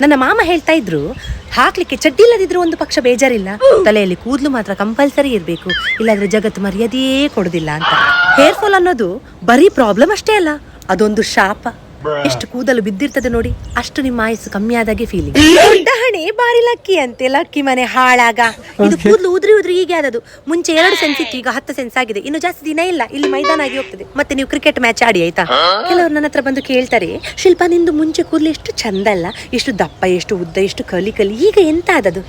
ನನ್ನ ಮಾಮ ಹೇಳ್ತಾ ಇದ್ರು, ಹಾಕ್ಲಿಕ್ಕೆ ಚಡ್ಡಿ ಇಲ್ಲದಿದ್ರು ಒಂದು ಪಕ್ಷ ಬೇಜಾರಿಲ್ಲ, ತಲೆಯಲ್ಲಿ ಕೂದಲು ಮಾತ್ರ ಕಂಪಲ್ಸರಿ ಇರಬೇಕು, ಇಲ್ಲಾಂದ್ರೆ ಜಗತ್ತು ಮರ್ಯಾದೆಯೇ ಕೊಡುದಿಲ್ಲ ಅಂತ. ಹೇರ್ ಫಾಲ್ ಅನ್ನೋದು ಬರೀ ಪ್ರಾಬ್ಲಮ್ ಅಷ್ಟೇ ಅಲ್ಲ, ಅದೊಂದು ಶಾಪ. ಎಷ್ಟು ಕೂದಲು ಬಿದ್ದಿರ್ತದೆ ನೋಡಿ, ಅಷ್ಟು ನಿಮ್ಮ ಆಯಸ್ಸು ಕಮ್ಮಿ ಆದಾಗೆ ಫೀಲಿಂಗ್. ದೊಡ್ಡ ಹಣೆ ಬಾರಿ ಲಕ್ಕಿ ಅಂತೆ, ಲಕ್ಕಿ ಮನೆ ಹಾಳಾಗ. ಇದು ಕೂದಲು ಉದ್ರಿ ಉದ್ರಿ ಹೀಗೆ ಆದದು. ಮುಂಚೆ 2 ಸೆನ್ಸ್ ಇತ್ತು, ಈಗ 10 ಸೆನ್ಸ್ ಆಗಿದೆ. ಇನ್ನು ಜಾಸ್ತಿ ದಿನ ಇಲ್ಲ, ಇಲ್ಲಿ ಮೈದಾನ ಆಗಿ ಹೋಗ್ತದೆ. ಮತ್ತೆ ನೀವು ಕ್ರಿಕೆಟ್ ಮ್ಯಾಚ್ ಆಡಿ ಆಯ್ತಾ. ಕೆಲವರು ನನ್ನ ಹತ್ರ ಬಂದು ಕೇಳ್ತಾರೆ, ಶಿಲ್ಪ ನಿಂದು ಮುಂಚೆ ಕೂದಲು ಎಷ್ಟು ಚಂದ ಅಲ್ಲ, ಎಷ್ಟು ದಪ್ಪ, ಎಷ್ಟು ಉದ್ದ, ಎಷ್ಟು ಕಲಿ ಈಗ ಎಂತ ಆದದು?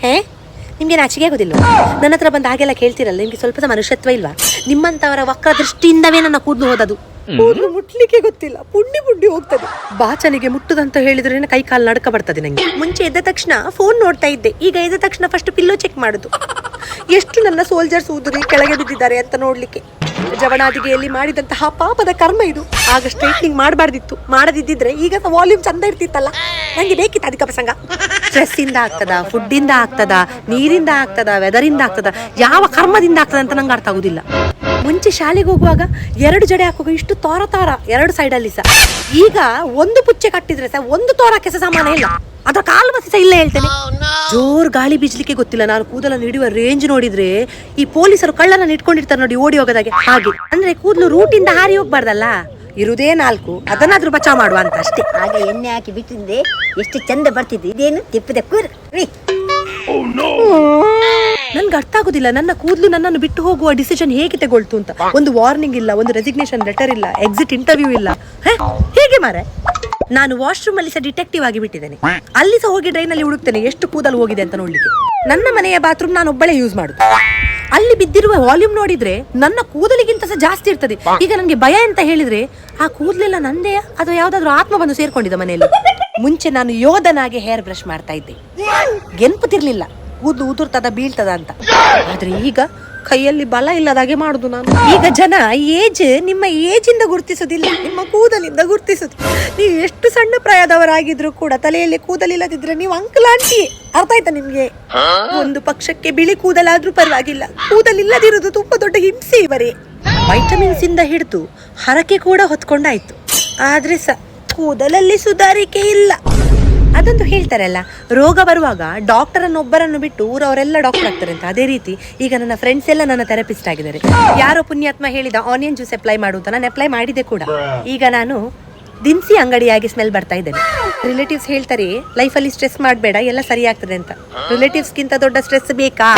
ನಿಮ್ಗೆ ನಾಚಿಕೆ ಆಗೋದಿಲ್ಲ? ನನ್ನ ಹತ್ರ ಬಂದು ಹಾಗೆಲ್ಲ ಕೇಳ್ತಿರಲ್ಲ, ನಿಮ್ಗೆ ಸ್ವಲ್ಪ ಮನುಷ್ಯತ್ವ ಇಲ್ವಾ? ನಿಮ್ಮಂತವರ ವಕ್ರ ದೃಷ್ಟಿಯಿಂದವೇ ನನ್ನ ಕೂದಲು ಹೋದದು. ಕೂದಲು ಮುಟ್ಲಿಕ್ಕೆ ಗೊತ್ತಿಲ್ಲ, ಪುಂಡಿ ಹೋಗ್ತದೆ. ಬಾಚನಿಗೆ ಮುಟ್ಟುದಂತ ಹೇಳಿದ್ರೆ ಕೈ ಕಾಲು ನಡ್ಕ ಬರ್ತದೆ ನಂಗೆ. ಮುಂಚೆ ಎದ್ದ ತಕ್ಷಣ ಫೋನ್ ನೋಡ್ತಾ ಇದ್ದೆ, ಈಗ ಎದ್ದ ತಕ್ಷಣ ಫಸ್ಟ್ ಪಿಲ್ಲೋ ಚೆಕ್ ಮಾಡುದು, ಎಷ್ಟು ನನ್ನ ಸೋಲ್ಜರ್ಸ್ ಉದುರಿ ಕೆಳಗೆ ಬಿದ್ದಿದ್ದಾರೆ ಅಂತ ನೋಡ್ಲಿಕ್ಕೆ. ಜವನಾದಿಗೆಯಲ್ಲಿ ಮಾಡಿದಂತಹ ಪಾಪದ ಕರ್ಮ ಇದು. ಆಗ ಸ್ಟ್ರೈಟ್ನಿಂಗ್ ಮಾಡಬಾರ್ದಿತ್ತು, ಮಾಡದಿದ್ದಿದ್ರೆ ಈಗ ವಾಲ್ಯೂಮ್ ಚಂದ ಇರ್ತಿತ್ತಲ್ಲ. ನಂಗೆ ಬೇಕಿತ್ತು ಅದಕ್ಕೆ ಪ್ರಸಂಗ. ಸ್ಟ್ರೆಸ್ ಇಂದ ಆಗ್ತದ, ಫುಡ್ ಇಂದ ಆಗ್ತದ, ನೀರಿಂದ ಆಗ್ತದ, ವೆದರ್ ಇಂದ ಆಗ್ತದ, ಯಾವ ಕರ್ಮದಿಂದ ಆಗ್ತದ ಅಂತ ನಂಗೆ ಅರ್ಥ ಆಗುದಿಲ್ಲ. ಮುಂಚೆ ಶಾಲೆಗೆ ಹೋಗುವಾಗ 2 ಜಡೆ ಹಾಕುವಾಗ ಇಷ್ಟು ತೋರ 2 ಸೈಡಲ್ಲಿ ಸಹ, ಈಗ ಒಂದು ಪುಚ್ಚೆ ಕಟ್ಟಿದ್ರೆ ಸಹ ಒಂದು ತೋರಕ್ಕೆ ಸಹ ಸಮಾನ ಇಲ್ಲ. ಅದ್ರ ಕಾಲು ಬಸಿ ಸಹ ಇಲ್ಲ ಹೇಳ್ತೇನೆ. ಜೋರ್ ಗಾಳಿ ಬೀಜಲಿಕ್ಕೆ ಗೊತ್ತಿಲ್ಲ. ನಾನು ಕೂದಲನ್ನು ಹಿಡಿಯುವ ರೇಂಜ್ ನೋಡಿದ್ರೆ ಈ ಪೊಲೀಸರು ಕಳ್ಳರನ್ನ ಇಟ್ಕೊಂಡಿರ್ತಾರೆ ನೋಡಿ, ಓಡಿ ಹೋಗೋದಾಗೆ ಹಾಗೆ. ಅಂದ್ರೆ ಕೂದಲು ರೂಟಿಂದ ಹಾರಿ ಹೋಗ್ಬಾರ್ದಲ್ಲ, ಇರುದೇ 4, ಅದನ್ನಾದ್ರೂ ಬಚಾವ್ ಮಾಡುವ ಅಂತ ಅಷ್ಟೇ. ಆಗ ಎಣ್ಣೆ ಹಾಕಿ ಬಿಟ್ಟಿದ್ದೆ ಎಷ್ಟು ಚಂದ ಬರ್ತಿದ್ದೆ. ಇದೇನು ತಿಪ್ಪದೆ ಕೂರಿ. ನನ್ಗೆ ಅರ್ಥ ಆಗುದಿಲ್ಲ, ನನ್ನ ಕೂದಲು ನನ್ನನ್ನು ಬಿಟ್ಟು ಹೋಗುವ ಡಿಸಿಷನ್ ಹೇಗೆ ತಗೊಳ್ತು ಅಂತ. ಒಂದು ವಾರ್ನಿಂಗ್ ಇಲ್ಲ, ಒಂದು ರೆಸಿಗ್ನೇಷನ್ ಲೆಟರ್ ಇಲ್ಲ, ಎಕ್ಸಿಟ್ ಇಂಟರ್ವ್ಯೂ ಇಲ್ಲ. ಹೇಗೆ ಮಾರೆ? ನಾನು ವಾಶ್ರೂಮ್ ಅಲ್ಲಿ ಸಹ ಡಿಟೆಕ್ಟಿವ್ ಆಗಿ ಬಿಟ್ಟಿದ್ದೇನೆ. ಅಲ್ಲಿ ಸಹ ಹೋಗಿ ಡ್ರೈನ್ ಅಲ್ಲಿ ಹುಡುಕ್ತೇನೆ ಎಷ್ಟು ಕೂದಲು ಹೋಗಿದೆ ಅಂತ ನೋಡ್ಲಿಕ್ಕೆ. ನನ್ನ ಮನೆಯ ಬಾತ್ರೂಮ್ ನಾನು ಒಬ್ಬಳೇ ಯೂಸ್ ಮಾಡುದು. ಅಲ್ಲಿ ಬಿದ್ದಿರುವ ವಾಲ್ಯೂಮ್ ನೋಡಿದ್ರೆ ನನ್ನ ಕೂದಲಿಗಿಂತ ಸಹ ಜಾಸ್ತಿ ಇರ್ತದೆ. ಈಗ ನನಗೆ ಭಯ ಅಂತ ಹೇಳಿದ್ರೆ, ಆ ಕೂದಲೆಲ್ಲ ನಂದೇ ಅಥವಾ ಯಾವ್ದಾದ್ರು ಆತ್ಮ ಬಂದು ಸೇರ್ಕೊಂಡಿದ್ದ ಮನೆಯಲ್ಲಿ. ಮುಂಚೆ ನಾನು ಯೋಧನಾಗಿ ಹೇರ್ ಬ್ರಷ್ ಮಾಡ್ತಾ ಇದ್ದೆ, ಗೆನ್ಪುತ್ತಿರ್ಲಿಲ್ಲ ಕೂದಲು ಉದುರ್ತದ ಬೀಳ್ತದ ಅಂತ. ಆದ್ರೆ ಈಗ ಕೈಯಲ್ಲಿ ಬಲ ಇಲ್ಲದಾಗೆ ಮಾಡುದು ನಾನು. ಈಗ ಜನ ನಿಮ್ಮ ಏಜ್ ಇಂದ ಗುರುತಿಸುದಿಲ್ಲ, ನಿಮ್ಮ ಕೂದಲಿಂದ ಗುರುತಿಸುದು. ನೀವು ಎಷ್ಟು ಸಣ್ಣ ಪ್ರಾಯದವರಾಗಿದ್ರು ಕೂಡ ತಲೆಯಲ್ಲಿ ಕೂದಲಿಲ್ಲದಿದ್ರೆ ನೀವು ಅಂಕಲ್ ಆಂಟಿ. ಅರ್ಥ ಆಯ್ತಾ ನಿಮ್ಗೆ? ಒಂದು ಪಕ್ಷಕ್ಕೆ ಬಿಳಿ ಕೂದಲಾದ್ರೂ ಪರವಾಗಿಲ್ಲ, ಕೂದಲಿಲ್ಲದಿರುವುದು ತುಂಬಾ ದೊಡ್ಡ ಹಿಂಸೆ. ಇವರೇ ವೈಟಮಿನ್ಸ್ ಇಂದ ಹಿಡಿದು ಹರಕೆ ಕೂಡ ಹೊತ್ಕೊಂಡಾಯ್ತು, ಆದ್ರೆ ಕೂದಲಲ್ಲಿ ಸುಧಾರಿಕೆ ಇಲ್ಲ. ಅದೊಂದು ಹೇಳ್ತಾರಲ್ಲ, ರೋಗ ಬರುವಾಗ ಡಾಕ್ಟರ್ ಒಬ್ಬರನ್ನು ಬಿಟ್ಟು ಊರವರೆಲ್ಲ ಡಾಕ್ಟರ್ ಆಗ್ತಾರೆ ಅಂತ. ಅದೇ ರೀತಿ ಈಗ ನನ್ನ ಫ್ರೆಂಡ್ಸ್ ಎಲ್ಲ ನನ್ನ ಥೆರಪಿಸ್ಟ್ ಆಗಿದ್ದಾರೆ. ಯಾರೋ ಪುಣ್ಯಾತ್ಮ ಹೇಳಿದ ಆನಿಯನ್ ಜ್ಯೂಸ್ ಅಪ್ಲೈ ಮಾಡುವಂತ, ನಾನು ಅಪ್ಲೈ ಮಾಡಿದೆ ಕೂಡ. ಈಗ ನಾನು ದಿನಸಿ ಅಂಗಡಿಯಾಗಿ ಸ್ಮೆಲ್ ಬರ್ತಾ ಇದ್ದೇನೆ. ರಿಲೇಟಿವ್ಸ್ ಹೇಳ್ತಾರೆ, ಲೈಫಲ್ಲಿ ಸ್ಟ್ರೆಸ್ ಮಾಡಬೇಡ, ಎಲ್ಲ ಸರಿ ಆಗ್ತದೆ ಅಂತ. ರಿಲೇಟಿವ್ಸ್ಗಿಂತ ದೊಡ್ಡ ಸ್ಟ್ರೆಸ್ ಬೇಕಾ?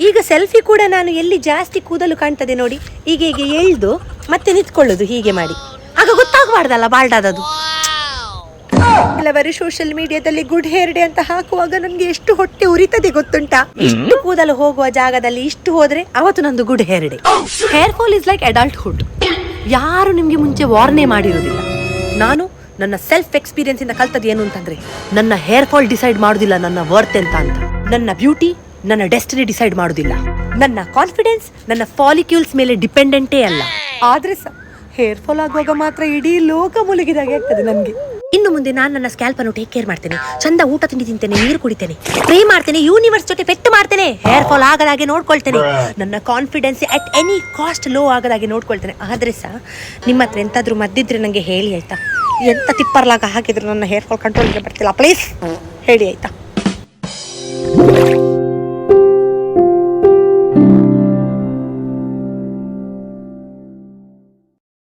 ಈಗ ಸೆಲ್ಫಿ ಕೂಡ ನಾನು ಎಲ್ಲಿ ಜಾಸ್ತಿ ಕೂದಲು ಕಾಣ್ತದೆ ನೋಡಿ, ಹೀಗೆ ಎಳ್ದು ಮತ್ತೆ ನಿಂತ್ಕೊಳ್ಳೋದು ಹೀಗೆ ಮಾಡಿ, ಆಗ ಗೊತ್ತಾಗಬಾರ್ದಲ್ಲ ಬಾಲ್ಡಾದದು. ಕೆಲವರು ಸೋಷಿಯಲ್ ಮೀಡಿಯಾದಲ್ಲಿ ಗುಡ್ ಹೇರ್ ಡೇ ಅಂತ ಹಾಕುವಾಗ ನನ್ಗೆ ಎಷ್ಟು ಹೊಟ್ಟೆ ಉರಿತದೆ ಗೊತ್ತುಂಟಾ? ಇಷ್ಟು ಕೂದಲು ಹೋಗುವ ಜಾಗದಲ್ಲಿ ಇಷ್ಟು ಹೋದ್ರೆ ಅವತ್ತು ನಂದು good hair day. Hair fall is like adulthood. ಯಾರು ನಿಮ್ಗೆ ಮುಂಚೆ ವಾರ್ನೆ ಮಾಡಿರುವುದಿಲ್ಲ. ನಾನು ನನ್ನ ಸೆಲ್ಫ್ ಎಕ್ಸ್ಪೀರಿಯನ್ಸ್ ಇಂದ ಕಲ್ತದ್ದು ಏನು ಅಂತಂದ್ರೆ, ನನ್ನ ಹೇರ್ ಫಾಲ್ ಡಿಸೈಡ್ ಮಾಡುದಿಲ್ಲ ನನ್ನ ವರ್ತ್ ಅಂತ. ನನ್ನ ಬ್ಯೂಟಿ ನನ್ನ ಡೆಸ್ಟಿನಿ ಡಿಸೈಡ್ ಮಾಡುದಿಲ್ಲ. ನನ್ನ ಕಾನ್ಫಿಡೆನ್ಸ್ ನನ್ನ ಫಾಲಿಕ್ಯೂಲ್ಸ್ ಮೇಲೆ ಡಿಪೆಂಡೆಂಟೇ ಅಲ್ಲ. ಆದ್ರೆ ಹೇರ್ ಫಾಲ್ ಆಗುವಾಗ ಮಾತ್ರ ಇಡೀ ಲೋಕ ಮುಳುಗಿದಾಗೆ ಆಗ್ತದೆ ನನ್ಗೆ. ಇನ್ನು ಮುಂದೆ ನಾನು ನನ್ನ ಸ್ಕ್ಯಾಲ್ಪ್ ಅನ್ನು ಟೇಕ್ ಕೇರ್ ಮಾಡ್ತೇನೆ, ಚಂದ ಊಟ ತಿಂಡಿ ತಿಂತೇನೆ, ನೀರು ಕುಡಿತೇನೆ, ಪ್ರೇ ಮಾಡ್ತೇನೆ, ಯೂನಿವರ್ಸ್ ಜೊತೆ ಪೆಟ್ಟು ಮಾಡ್ತೇನೆ, ಹೇರ್ ಫಾಲ್ ಆಗದಾಗೆ ನೋಡ್ಕೊಳ್ತೇನೆ, ನನ್ನ confidence at any cost low ಆಗದಾಗೆ ನೋಡ್ಕೊಳ್ತೇನೆ. ಆದ್ರೆ ನಿಮ್ಮ ಹತ್ರ ಎಂತಾದ್ರೂ ಮದ್ದಿದ್ರೆ ನಂಗೆ ಹೇಳಿ ಆಯ್ತಾ? ಎಂತ ತಿಪ್ಪರ್ಲಾಗ ಹಾಕಿದ್ರು ನನ್ನ ಹೇರ್ ಫಾಲ್ ಕಂಟ್ರೋಲ್ಗೆ ಬರ್ತಿಲ್ಲ, ಪ್ಲೀಸ್ ಹೇಳಿ ಆಯ್ತಾ?